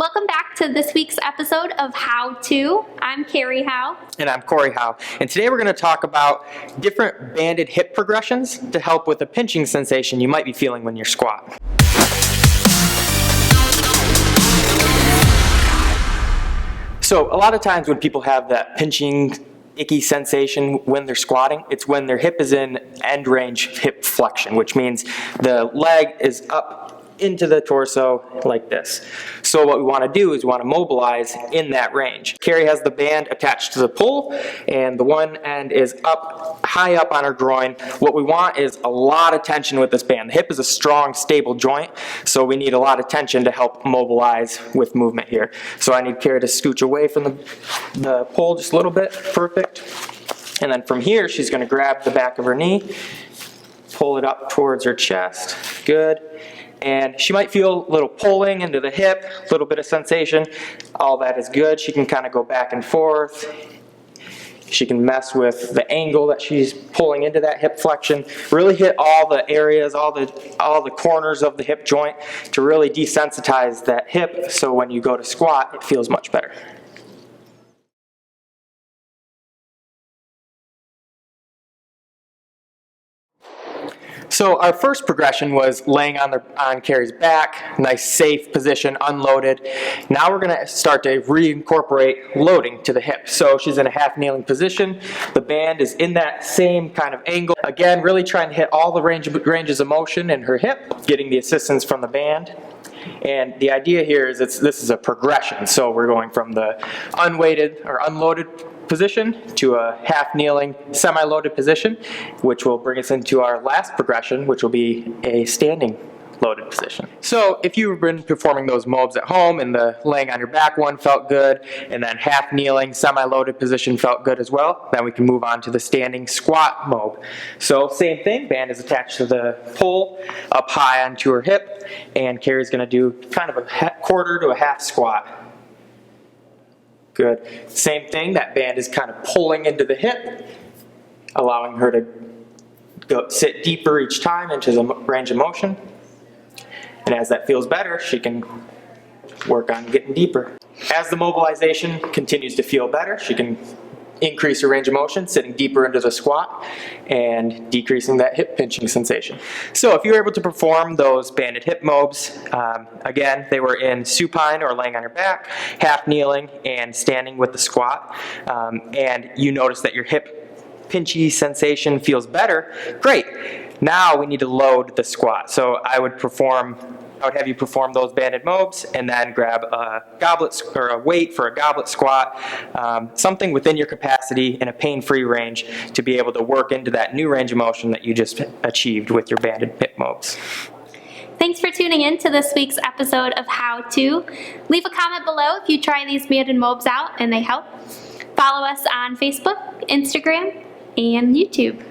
Welcome back to this week's episode of How To. I'm Carrie Hough. And I'm Corey Hough. And today we're going to talk about different banded hip progressions to help with the pinching sensation you might be feeling when you're squat. So a lot of times when people have that pinching, icky sensation when they're squatting, it's when their hip is in end range hip flexion, which means the leg is up into the torso like this. So what we want to do is we want to mobilize in that range. Carrie has the band attached to the pole, and the one end is up, high up on her groin. What we want is a lot of tension with this band. The hip is a strong, stable joint, so we need a lot of tension to help mobilize with movement here. So I need Carrie to scooch away from the pole just a little bit. Perfect. And then from here, she's going to grab the back of her knee, pull it up towards her chest. Good. And she might feel a little pulling into the hip, a little bit of sensation. All that is good. She can kind of go back and forth. She can mess with the angle that she's pulling into that hip flexion. Really hit all the areas, all the corners of the hip joint to really desensitize that hip, so when you go to squat, it feels much better. So our first progression was laying on Carrie's back, nice safe position, unloaded. Now we're going to start to reincorporate loading to the hip. So she's in a half kneeling position. The band is in that same kind of angle. Again, really trying to hit all the ranges of motion in her hip, getting the assistance from the band. And the idea here is this is a progression. So we're going from the unweighted or unloaded position to a half kneeling semi-loaded position, which will bring us into our last progression, which will be a standing loaded position. So if you've been performing those mobs at home and the laying on your back one felt good, and then half kneeling semi-loaded position felt good as well, then we can move on to the standing squat mob. So same thing, band is attached to the pole up high onto her hip, and Carrie's going to do kind of a quarter to a half squat. Good. Same thing, that band is kind of pulling into the hip, allowing her to go sit deeper each time into the range of motion. And as that feels better, she can work on getting deeper. As the mobilization continues to feel better, she can increase her range of motion, sitting deeper into the squat and decreasing that hip pinching sensation. So if you're able to perform those banded hip mobs, again, they were in supine or laying on your back, half kneeling, and standing with the squat, and you notice that your hip pinchy sensation feels better, great. Now we need to load the squat. So I would have you perform those banded mobs and then grab a goblet or a weight for a goblet squat, something within your capacity in a pain-free range to be able to work into that new range of motion that you just achieved with your banded hip mobs. Thanks for tuning in to this week's episode of How To. Leave a comment below if you try these banded mobs out and they help. Follow us on Facebook, Instagram, and YouTube.